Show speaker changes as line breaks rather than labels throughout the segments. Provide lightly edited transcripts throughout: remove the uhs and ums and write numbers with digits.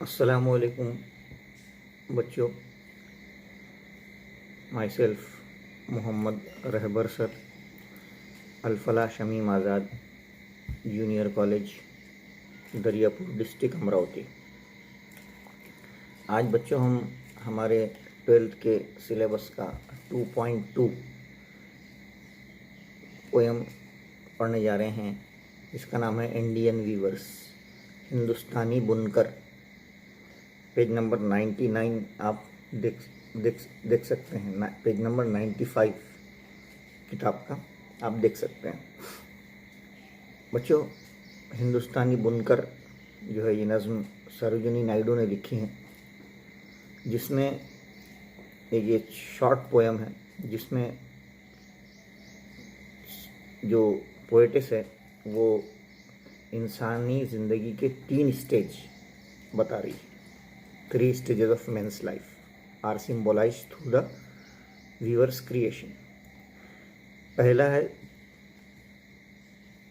अस्सलामुअलैकुम बच्चों। Myself Mohammad Rahbar sir, Al Falah Shamim Azad junior college, Dariyapur, district Amravati. आज बच्चों हम हमारे 12th के सिलेबस का 2.2 पोएम पढ़ने जा रहे हैं। इसका नाम है इंडियन वीवर्स, हिंदुस्तानी बुनकर। पेज नंबर 99 आप देख सकते हैं। पेज नंबर 95 किताब का आप देख सकते हैं। बच्चों, हिंदुस्तानी बुनकर जो है ये नज़्म सरोजिनी नायडू ने लिखी है, जिसमें एक ये शॉर्ट पोएम है जिसमें जो पोएटिस है वो इंसानी ज़िंदगी के 3 स्टेज बता रही है। 3 stages of men's life are symbolized through the weaver's creation. पहला है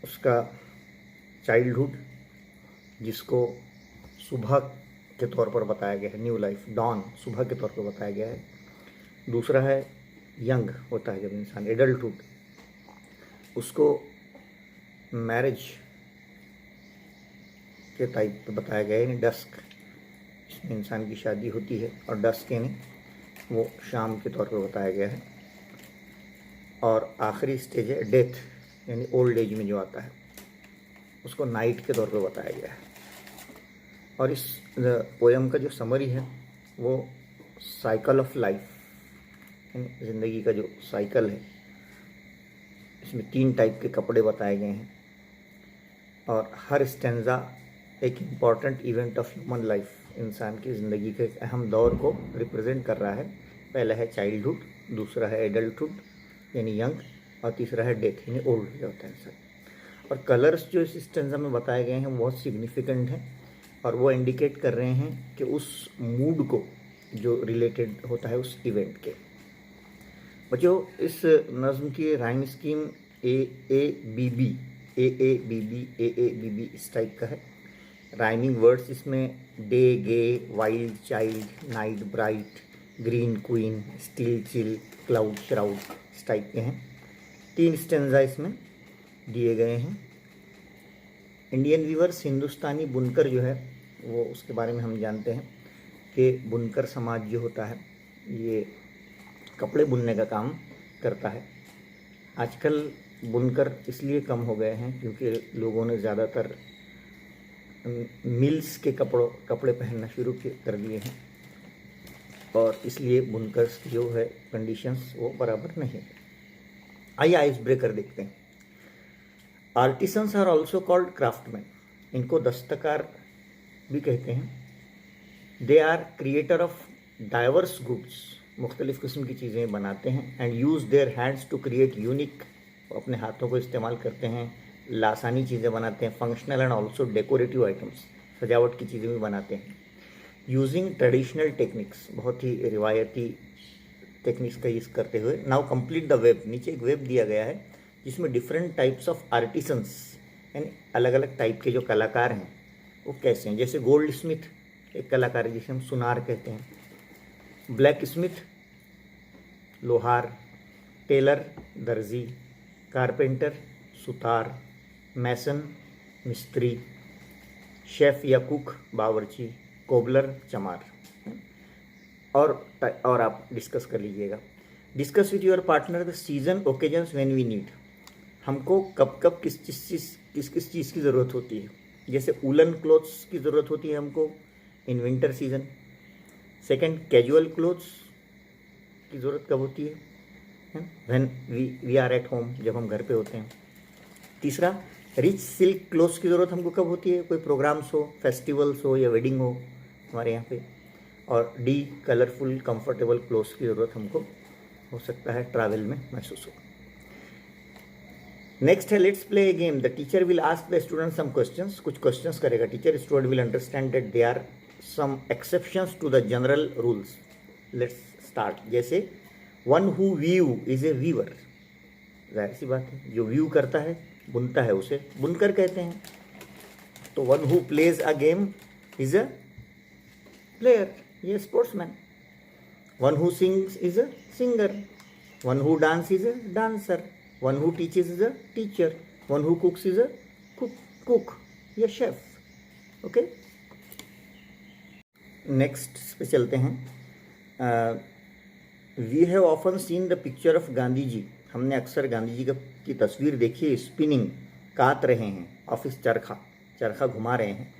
उसका चाइल्डहुड, जिसको सुबह के तौर पर बताया गया है, न्यू लाइफ, डॉन, सुबह के तौर पर बताया गया है। दूसरा है यंग होता है जब इंसान, एडल्टहुड, उसको मैरिज के टाइप पे बताया गया है, डस्क, इसमें इंसान की शादी होती है, और डस्क यानी वो शाम के तौर पे बताया गया है। और आखिरी स्टेज है डेथ, यानी ओल्ड एज में जो आता है उसको नाइट के तौर पे बताया गया है। और इस पोएम का जो समरी है वो साइकिल ऑफ लाइफ, यानी ज़िंदगी का जो साइकिल है, इसमें 3 टाइप के कपड़े बताए गए हैं और हर स्टेंजा एक important event of human life, इंसान की ज़िंदगी के एक अहम दौर को रिप्रेजेंट कर रहा है। पहला है चाइल्डहुड, दूसरा है एडल्टहुड यानी यंग, और तीसरा है डेथ यानी ओल्ड हो जाता है इंसान। और कलर्स जो इस स्टेंजा में बताए गए हैं वो बहुत सिग्निफिकेंट हैं और वो इंडिकेट कर रहे हैं कि उस मूड को जो रिलेटेड होता है उस इवेंट के। बच्चों, इस नज़्म की राइम स्कीम AABB इस टाइप का है। राइमिंग वर्ड्स इसमें day, gay, wild, child, night, bright, green, queen, steel, chill, cloud, shroud, इस टाइप के हैं। 3 स्टेंजा इसमें दिए गए हैं। इंडियन वीवर्स, हिंदुस्तानी बुनकर जो है वो, उसके बारे में हम जानते हैं कि बुनकर समाज जो होता है ये कपड़े बुनने का काम करता है। आजकल बुनकर इसलिए कम हो गए हैं क्योंकि लोगों ने ज़्यादातर मिल्स के कपड़े पहनना शुरू कर दिए हैं और इसलिए बुनकर्स की जो है कंडीशंस वो बराबर नहीं है। आइए आइस ब्रेकर देखते हैं। Artisans are also called craftsman, इनको दस्तकार भी कहते हैं। They are creator of diverse goods, मुख्तलिफ़ किस्म की चीज़ें बनाते हैं। And use their hands to create unique, अपने हाथों को इस्तेमाल करते हैं, लासानी चीज़ें बनाते हैं। Functional and also decorative items, सजावट की चीज़ें भी बनाते हैं। यूजिंग ट्रेडिशनल टेक्निक्स, बहुत ही रिवायती टेक्निक्स का यूज़ करते हुए। नाउ कंप्लीट द वेब, नीचे एक वेब दिया गया है जिसमें डिफरेंट टाइप्स ऑफ आर्टिसंस, यानी अलग अलग टाइप के जो कलाकार हैं वो कैसे हैं। जैसे गोल्ड स्मिथ एक कलाकार है जिसे हम सुनार कहते हैं, ब्लैक स्मिथ लोहार, टेलर दर्जी, कारपेंटर सुतार, मैसन मिस्त्री, शेफ़ या कुक बावर्ची, कोबलर चमार। और आप डिस्कस कर लीजिएगा। Discuss with your partner the season occasions when we need, हमको कब कब किस चीज़ की ज़रूरत होती है। जैसे वूलन क्लोथ्स की ज़रूरत होती है हमको in winter season. Second, casual clothes की ज़रूरत कब होती है, when we are at home, जब हम घर पे होते हैं। तीसरा, रिच सिल्क क्लोथ्स की ज़रूरत हमको कब होती है, कोई प्रोग्राम्स हो, फेस्टिवल्स हो या वेडिंग हो हमारे यहाँ पे। और डी, कलरफुल कंफर्टेबल क्लोथ्स की ज़रूरत हमको हो सकता है ट्रैवल में महसूस हो। नेक्स्ट है let's play a game. The teacher will ask the student some questions, कुछ क्वेश्चंस करेगा teacher. Student will understand that they are some exceptions to the general rules. Let's start. जैसे one who weave is a weaver, जाहिर सी बात है जो view करता है, बुनता है, उसे बुनकर कहते हैं। तो one who plays a game is a player, ये sportsman. One who sings is a singer. One who dance is a dancer. One who teaches is a teacher. One who cooks is a cook, ये chef. Okay, next पे चलते हैं. We have often seen the picture of Gandhi ji. हमने अक्सर गांधी जी की तस्वीर देखी है. स्पिनिंग, काट रहे हैं, ऑफिस चरखा घुमा रहे हैं.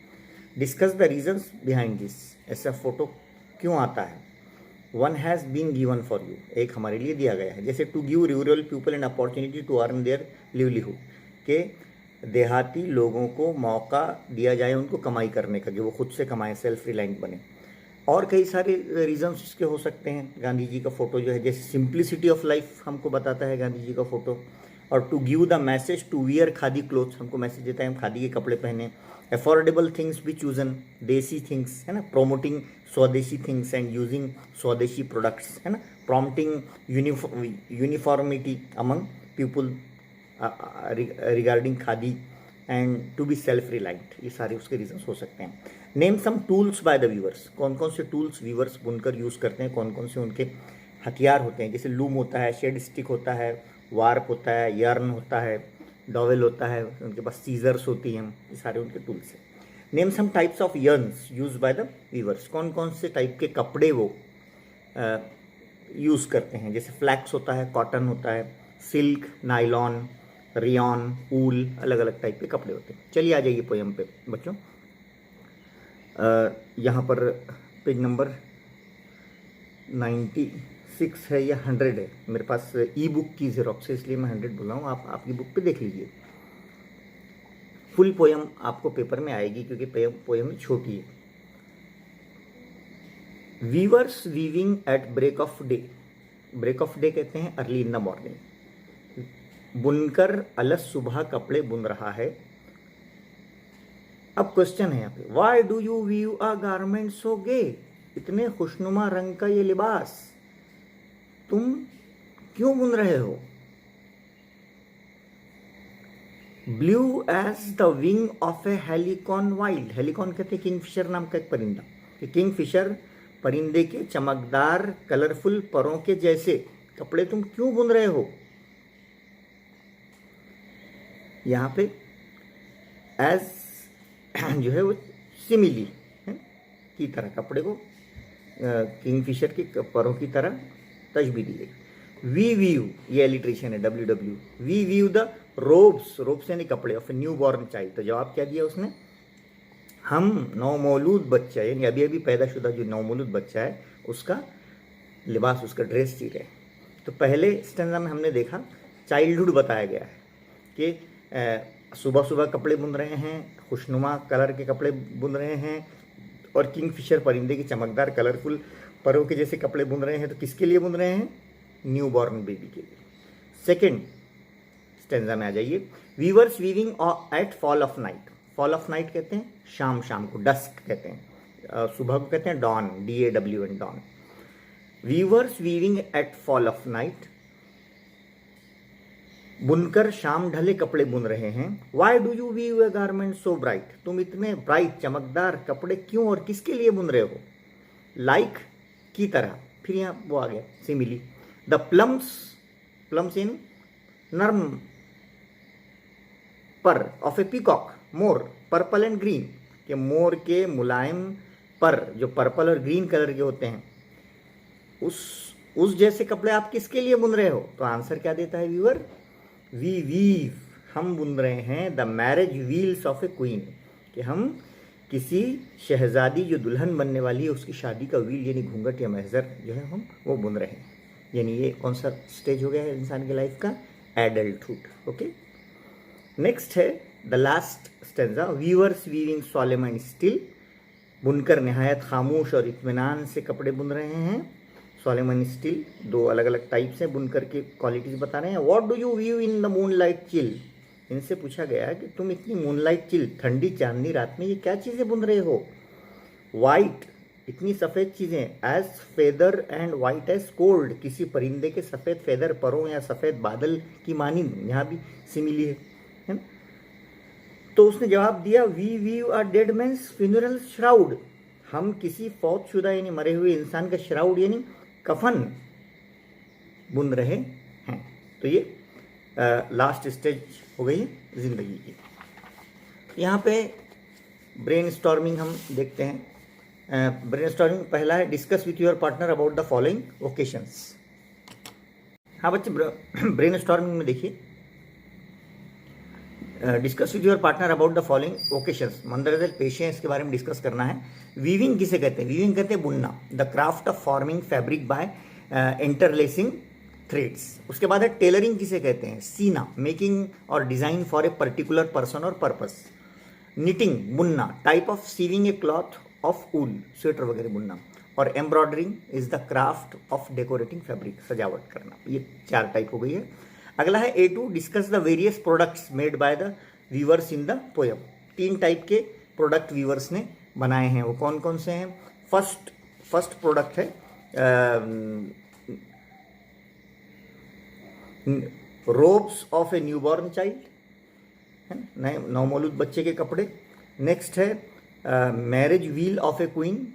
Discuss the reasons behind this. ऐसा फोटो क्यों आता है? One has been given for you, एक हमारे लिए दिया गया है. जैसे to give rural people an opportunity to earn their livelihood, के देहाती लोगों को मौका दिया जाए उनको कमाई करने का, कि वो खुद से कमाएं, सेल्फ रिलायंट बने. और कई सारे रीजन्स इसके हो सकते हैं. गांधी जी का फोटो जो है, जैसे सिंप्लिसिटी ऑफ लाइफ हमको बताता है गांधी जी का फोटो. और to give the message to wear khadi clothes, हमको मैसेज देता है हम खादी के कपड़े पहने. Affordable things be chosen, desi things है ना, promoting swadeshi things and using swadeshi products है ना. Prompting uniformity among people regarding khadi and to be self reliant. ये सारे उसके रीजन्स हो सकते हैं. Name some tools by the weavers. कौन कौन से टूल्स वीवर्स बुनकर यूज़ करते हैं, कौन कौन से उनके हथियार होते हैं. जैसे लूम होता है, शेड स्टिक होता है, वार्प होता है, यर्न होता है, डॉवेल होता है, उनके पास सीजर्स होती हैं. ये सारे उनके टूल्स हैं. Name some types of yarns use by the weavers. कौन कौन से टाइप के कपड़े वो यूज़ करते हैं. जैसे फ्लैक्स होता है, कॉटन होता है, सिल्क, नाइलॉन, रियॉन, ऊल, अलग अलग टाइप के कपड़े होते हैं. चलिए आ जाइए पोएम पे बच्चों. यहाँ पर पेज नंबर 96 है या 100 है. मेरे पास ई बुक की ज़ेरॉक्स है, इसलिए मैं 100 बोल रहा हूँ. आप आपकी बुक पे देख लीजिए. फुल पोएम आपको पेपर में आएगी क्योंकि पोएम छोटी है. Weavers weaving at break of day. Break of day कहते हैं अर्ली इन द मॉर्निंग. बुनकर अलस सुबह कपड़े बुन रहा है. अब क्वेश्चन है यहाँ पे, why do you weave a garment so gay. इतने खुशनुमा रंग का ये लिबास तुम क्यों बुन रहे हो. Blue as the wing of a halcyon wild. Halcyon कहते हैं किंगफिशर नाम का एक परिंदा. कि किंगफिशर परिंदे के चमकदार कलरफुल परों के जैसे कपड़े तुम क्यों बुन रहे हो. यहाँ पे एज जो है वो सिमिली की तरह कपड़े को किंगफिशर के परों की तरह तशबीह दी गई. वी वीव, ये एलिट्रेशन है, WW. We weave the robes, robes यानी कपड़े, of a new born child. तो जवाब क्या दिया उसने, हम नवमौलूद बच्चा यानी अभी अभी पैदाशुदा जो नवमौलूद बच्चा है उसका लिबास, उसका ड्रेस सी रहे. तो पहले स्टैंजा में हमने देखा चाइल्डहुड बताया गया है कि सुबह सुबह कपड़े बुन रहे हैं, खुशनुमा कलर के कपड़े बुन रहे हैं, और किंगफिशर परिंदे के चमकदार कलरफुल परों के जैसे कपड़े बुन रहे हैं. तो किसके लिए बुन रहे हैं, न्यू बॉर्न बेबी के लिए. सेकेंड स्टेंजा में आ जाइए. Weavers weaving at fall of night. Fall of night कहते हैं शाम, शाम को डस्क कहते हैं, सुबह को कहते हैं dawn, DAWN dawn. Weavers weaving at fall of night, बुनकर शाम ढले कपड़े बुन रहे हैं. Why do you weave a garment so bright. तुम इतने ब्राइट चमकदार कपड़े क्यों और किसके लिए बुन रहे हो. लाइक की तरह, फिर यहाँ वो आ गया सिमिली. द प्लम्स, प्लम्स इन नर्म पर of A peacock, more, purple and green, के मोर के मुलायम पर जो पर्पल और ग्रीन कलर के होते हैं, उस जैसे कपड़े आप किसके लिए बुन रहे हो. तो आंसर क्या देता है व्यूअर, वी वीव, हम बुन रहे हैं the marriage wheels of A queen, कि हम किसी शहजादी जो दुल्हन बनने वाली है उसकी शादी का व्हील यानी घूंघट या महजर जो है हम वो बुन रहे हैं. यानी ये कौन सा स्टेज हो गया है इंसान की लाइफ का, एडल्टहुड. ओके, नेक्स्ट है the last stanza. Viewers weaving solemn and still. बुनकर नहायत खामोश और इत्मीनान से कपड़े बुन रहे हैं. सोलेम एंड स्टिल दो अलग अलग टाइप से बुनकर के क्वालिटीज बता रहे हैं. What do you weave in the moonlight chill. इनसे पूछा गया कि तुम इतनी मूनलाइट चिल, ठंडी चांदनी रात में ये क्या चीज़ें बुन रहे हो. वाइट, इतनी सफ़ेद चीज़ें. As feather and white as cold, किसी परिंदे के सफ़ेद फेदर परों या सफ़ेद बादल की मानी. यहाँ भी सिमिली है ना. तो उसने जवाब दिया, we weave a dead man's funeral shroud. हम किसी फौतशुदा यानी मरे हुए इंसान का श्राउड यानी कफन बुन रहे हैं। तो ये लास्ट स्टेज हो गई है ज़िंदगी की। यहाँ पे ब्रेन स्टॉर्मिंग हम देखते हैं। ब्रेन स्टॉर्मिंग पहला है discuss with your partner about the following occasions. हाँ बच्चे, ब्रेन स्टॉर्मिंग में देखिए, discuss with your partner about the following occasions, मंदरजल पेशे हैं इसके बारे में डिस्कस करना है। वीविंग किसे कहते हैं? वीविंग कहते हैं बुनना, the craft of forming fabric by interlacing threads. उसके बाद है टेलरिंग किसे कहते हैं? सीना, मेकिंग और design for a particular person और पर्पस। निटिंग बुनना, type of sewing a cloth of wool, sweater वगैरह बुनना। और embroidering is the craft of decorating fabric, सजावट करना। ये 4 टाइप हो गई है। अगला है A2, discuss the various products made by the viewers in the poem. 3 type के प्रोडक्ट वीवर्स ने बनाए हैं, वो कौन कौन से हैं? फर्स्ट प्रोडक्ट है ropes of A newborn child, नए नवमौलूद बच्चे के कपड़े। नेक्स्ट है marriage wheel of A queen,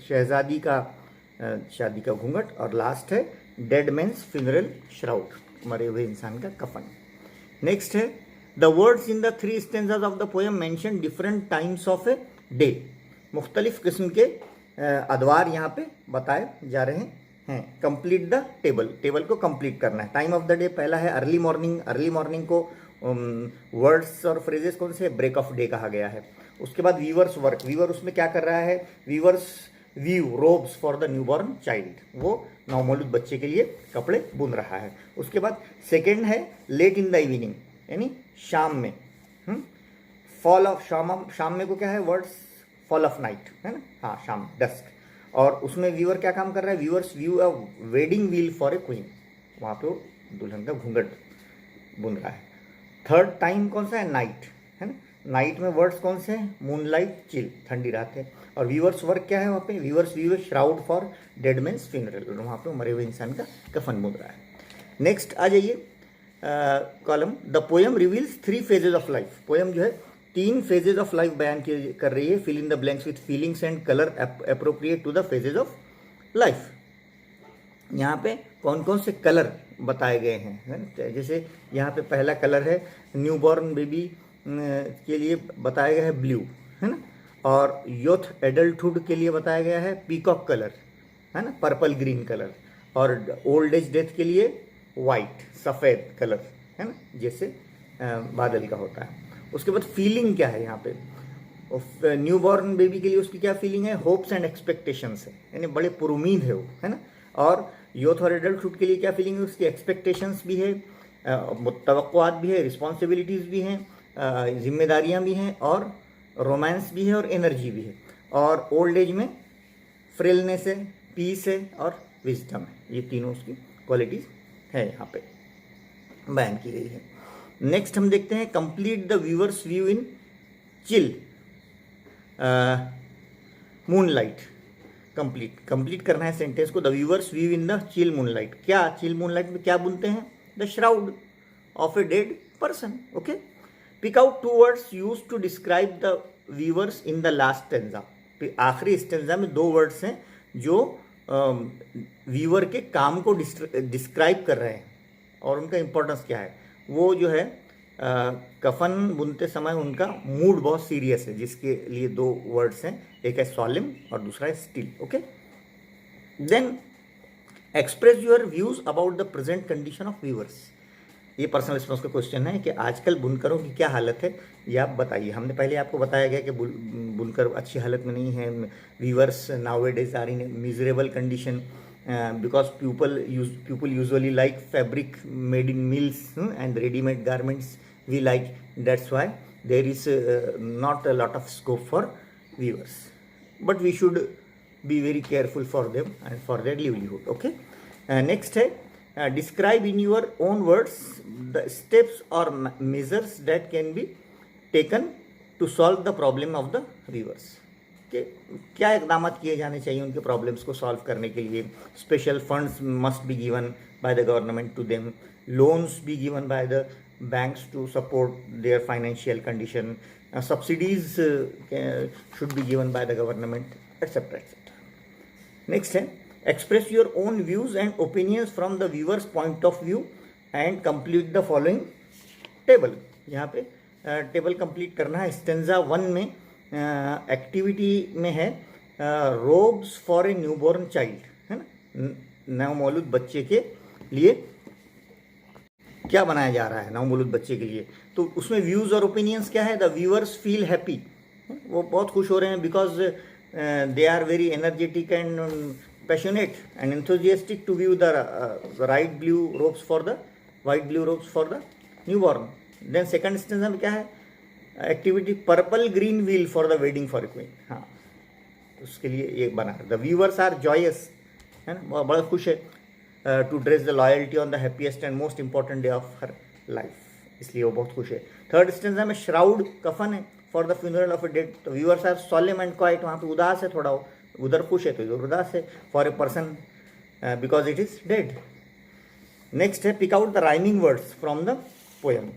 शहजादी का शादी का घूंघट। और लास्ट है डेड मैन्स फ्यूनरल श्राउड, मरे हुए इंसान का कफन। नेक्स्ट है the words in the 3 stanzas of the poem mention different times of a day. मुख्तलिफ किस्म के अदवार यहाँ पे बताए जा रहे हैं। कंप्लीट द टेबल को कंप्लीट करना है। टाइम ऑफ द डे पहला है अर्ली मॉर्निंग को वर्ड्स और फ्रेजेस कौन से? ब्रेक ऑफ डे कहा गया है। उसके बाद वीवर्स वर्क, वीवर उसमें क्या कर रहा है? Weavers weave robes for the newborn child, वो नवमौलूद बच्चे के लिए कपड़े बुन रहा है। उसके बाद सेकेंड है लेट इन द इवनिंग, यानी शाम में। फॉल ऑफ शाम में को क्या है? वर्ड्स फॉल ऑफ नाइट, है ना? हाँ, शाम, डस्क। और उसमें वीवर क्या काम कर रहा है? Weavers weave a wedding veil for a queen, वहाँ पे वो दुल्हन का घूंघट बुन रहा है। थर्ड टाइम कौन सा है? नाइट, है ना? नाइट में वर्ड्स कौन से हैं? मूनलाइट, चिल, ठंडी रात है। और व्यूअर्स वर्क क्या है वहाँ पे? Weavers weave shroud for dead man's funeral, वहाँ पे मरे हुए इंसान का कफन बुन रहा है। नेक्स्ट आ जाइए column the poem reveals 3 phases of life. Poem जो है 3 फेजेज ऑफ लाइफ बयान कर रही है। Fill in the blanks with feelings and colour appropriate to the phases of life. यहाँ पे कौन कौन से कलर बताए गए हैं? जैसे यहाँ पे पहला कलर है न्यूबॉर्न बेबी के लिए बताया गया है ब्लू, है ना? और यूथ एडल्टहुड के लिए बताया गया है पीकॉक कलर, है ना? Purple green colour. और ओल्ड एज डेथ के लिए वाइट, सफ़ेद कलर, है ना? जैसे बादल का होता है। उसके बाद फीलिंग क्या है यहाँ पे? न्यूबॉर्न बेबी के लिए उसकी क्या फीलिंग है? होप्स एंड एक्सपेक्टेशंस है, यानी बड़े पुरुमीद है वो, है ना? और यूथ और एडल्टहुड के लिए क्या फीलिंग है? उसकी एक्सपेक्टेशंस भी है, तवक्कुआत भी है, रिस्पॉन्सिबिलिटीज़ भी हैं, जिम्मेदारियां भी हैं, और रोमांस भी है, और एनर्जी भी है। और ओल्ड एज में फ्रेलनेस है, पीस है, और विजडम है। ये तीनों उसकी क्वालिटीज़ है यहाँ पे बयान की गई है। नेक्स्ट हम देखते हैं complete the weavers weave in chill moonlight. Complete करना है सेंटेंस को। The weavers weave in the chill moonlight. क्या चिल मूनलाइट में क्या बुनते हैं? The shroud of a dead person. Okay, pick out 2 words used to describe the weavers in the last stanza. आखिरी stanza में 2 वर्ड्स हैं जो व्यूअर के काम को डिस्क्राइब कर रहे हैं, और उनका इंपॉर्टेंस क्या है? वो जो है कफन बुनते समय उनका मूड बहुत सीरियस है, जिसके लिए 2 वर्ड्स हैं, एक है सॉलेम और दूसरा है still. Okay, then express your views about the present condition of weavers. ये पर्सनल रिस्पॉन्स का क्वेश्चन है कि आजकल बुनकरों की क्या हालत है, ये आप बताइए। हमने पहले आपको बताया गया कि बुनकर अच्छी हालत में नहीं है। Weavers nowadays are in miserable condition because people usually like fabric made in mills and readymade garments we like, that's why there is not a lot of scope for weavers, but we should be very careful for them and for their livelihood. Okay, next है describe in your own words the steps or measures that can be taken to solve the problem of the viewers। कि क्या इकदाम किए जाने चाहिए उनके problems को solve करने के लिए। Special funds must be given by the government to them, loans be given by the banks to support their financial condition, subsidies should be given by the government, etc. etc. Next है, express your own views and opinions from the viewer's point of view and complete the following table. यहाँ पे table complete करना है. Stanza 1 में activity में है ropes for a newborn child, है ना, नवमौलूद बच्चे के लिए क्या बनाया जा रहा है नवमौलूद बच्चे के लिए. तो उसमें व्यूज़ और ओपिनियंस क्या है. द व्यूअर्स फील हैप्पी, वो बहुत खुश हो रहे हैं because they are very energetic and passionate and enthusiastic to weave the white blue robes for the newborn. Then second stanza में क्या है, activity purple green veil for the wedding for a queen. हाँ, उसके लिए ये बना. The viewers are Joyce, है ना, बड़ा खुश है, to dress the royalty on the happiest and most important day of her life, इसलिए वो बहुत खुश है. थर्ड स्टेंजा में श्राउड कफन है for the funeral of a dead. तो viewers are solemn and quiet, वहाँ पे उदास है थोड़ा, उधर खुश है तो इधर उदास है, for a person because it is dead. Next है pick out the rhyming words from the poem.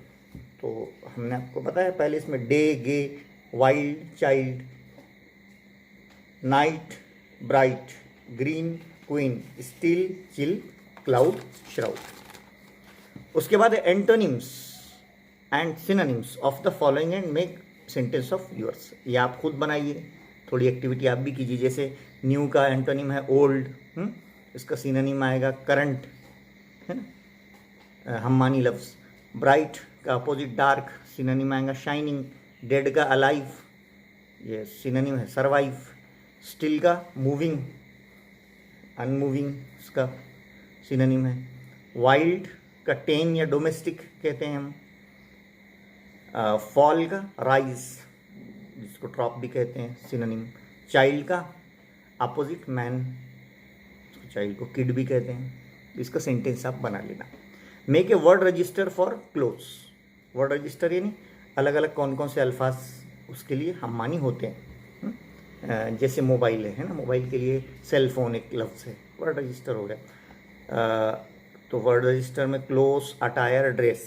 तो हमने आपको बताया पहले इसमें day gay, wild child, night bright, green queen, still chill, cloud shroud. उसके बाद antonyms and synonyms of the following and make sentence of yours. ये आप खुद बनाइए, थोड़ी एक्टिविटी आप भी कीजिए. जैसे न्यू का एंटोनिम है ओल्ड, इसका सिनोनिम आएगा करंट, है ना, हम मानी लफ्ज़. ब्राइट का अपोजिट डार्क, सिनोनिम आएगा शाइनिंग. डेड का अलाइव, ये सिनोनिम है सर्वाइव. स्टिल का मूविंग, अनमूविंग इसका सिनोनिम है. वाइल्ड का टेम या डोमेस्टिक कहते हैं हम. फॉल का राइज, जिसको ट्रॉप भी कहते हैं, सिनोनिम. चाइल्ड का अपोजिट मैन, चाइल्ड को किड भी कहते हैं. इसका सेंटेंस आप बना लेना. Make a word register for clothes. Word register यानी अलग अलग कौन कौन से अल्फाज उसके लिए हम मानी होते हैं. जैसे मोबाइल है ना, मोबाइल के लिए सेल फोन एक लफ्ज़ है, वर्ड रजिस्टर हो गया. तो वर्ड रजिस्टर में क्लोथ्स, अटायर, ड्रेस,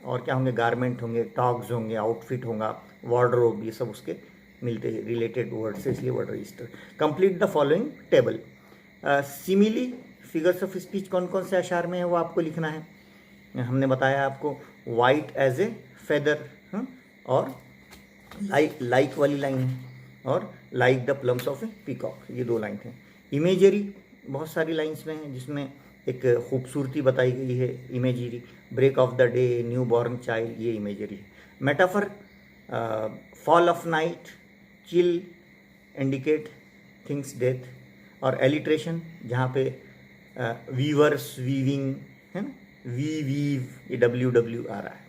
और क्या होंगे, गारमेंट होंगे, टॉग्स होंगे, आउटफिट होगा, वार्डरोब, ये सब उसके मिलते हैं रिलेटेड वर्ड से, इसलिए word register. Complete the following table. Simile figures of speech कौन कौन से अशार में है वो आपको लिखना है. हमने बताया आपको वाइट एज ए फेदर, और लाइक वाली लाइन है, और like the plums of A peacock, ये 2 लाइन हैं. इमेजरी बहुत सारी लाइन्स में है, जिसमें एक खूबसूरती बताई गई है, imagery. Break of the day, new born child, ये इमेजरी है. Metaphor, fall of night, chill indicate things death. और एलिट्रेशन, जहाँ पे वीवर्स, वीविंग, है ना, वीव, ये WW आ रहा है.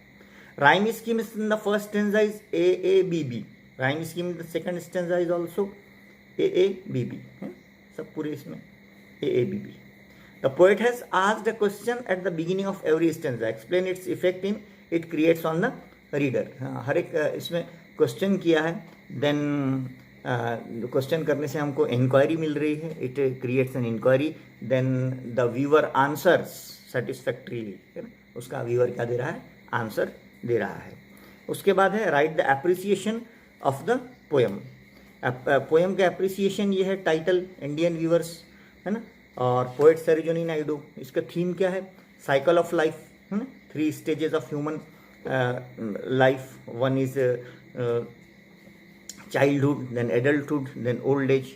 Rhyme scheme in the first stanza is AABB. Rhyme scheme in the second stanza is also AABB, है सब पूरे इसमें AABB. The poet has asked a question at the beginning of every stanza. Explain its effect in it creates on the reader. हर एक इसमें question किया है, then question करने से हमको इंक्वायरी मिल रही है, it creates an inquiry, then the weaver answers satisfactorily, है ना, उसका व्यूअर क्या दे रहा है, आंसर दे रहा है. उसके बाद है right the appreciation of the poem. Poem का एप्रिसिएशन ये है, टाइटल इंडियन व्यूअर्स, है ना, और पोएट सरोजिनी नायडू. इसका थीम क्या है, साइकिल ऑफ लाइफ, है ना, 3 stages of human life. One is childhood, then adulthood, then old age.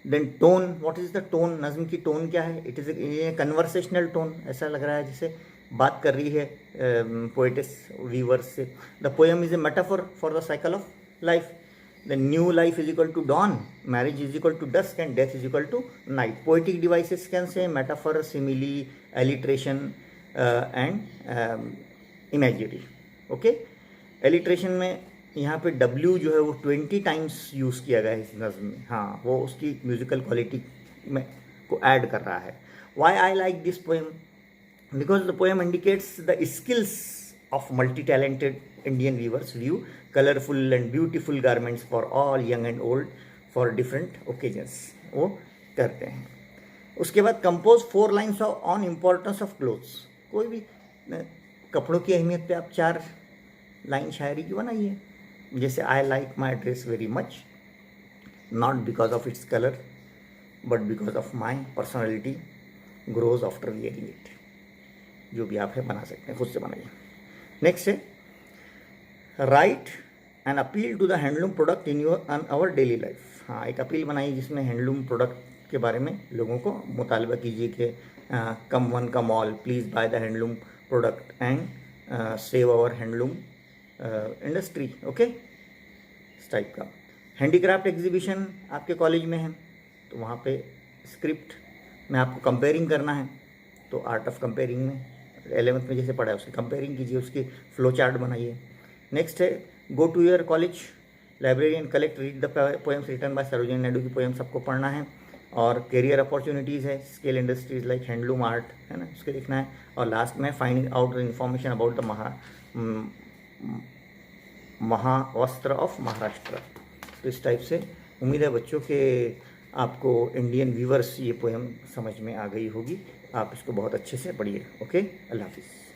Then tone, what is the tone, नज्म की टोन क्या है, it is a conversational tone. ऐसा लग रहा है जैसे बात कर रही है पोएटिस व्यूअर्स से. The poem is a metaphor for the cycle of life. The new life is equal to dawn, marriage is equal to dusk, and death is equal to night. Poetic devices can say metaphor, simile, alliteration and imagery. Okay, alliteration में यहाँ पे W जो है वो 20 times use किया गया है इस नज़्म में. हाँ, वो उसकी म्यूजिकल क्वालिटी में को ऐड कर रहा है. Why I like this poem, because the poem indicates the skills of multi talented Indian weavers. Weave colourful and beautiful garments for all young and old for different occasions, वो करते हैं. उसके बाद compose 4 lines on importance of clothes. कोई भी कपड़ों की अहमियत पे आप 4 लाइन शायरी की बनाइए, जैसे I like my dress very much, not because of its colour but because of my personality grows after wearing it. जो भी आप है बना सकते हैं, खुद से बनाइए। नेक्स्ट है write an appeal to the handloom product in our daily life. हाँ, एक अपील बनाइए जिसमें हैंडलूम प्रोडक्ट के बारे में लोगों को मुतालबा कीजिए कि come one come all, please buy the handloom product and save our handloom industry. Okay, इस टाइप का। हैंडीक्राफ्ट एग्जीबिशन आपके कॉलेज में है तो वहाँ पे स्क्रिप्ट में आपको कंपेयरिंग करना है, तो आर्ट ऑफ कंपेयरिंग में 11th में जैसे पढ़ा है उसकी कंपेयरिंग कीजिए, उसकी फ्लो चार्ट बनाइए। नेक्स्ट है go to your college library and collect read the poems written by Sarojini Naidu की पोएम्स आपको पढ़ना है। और करियर अपॉर्चुनिटीज़ है, scale industries like handloom art है ना, उसके देखना है। और लास्ट में finding out the information about the Mahavastra of Maharashtra. तो इस टाइप से उम्मीद है बच्चों के आपको इंडियन व्यूवर्स ये पोएम समझ में आ गई होगी। आप इसको बहुत अच्छे से पढ़िए। ओके, अल्लाह हाफिज़।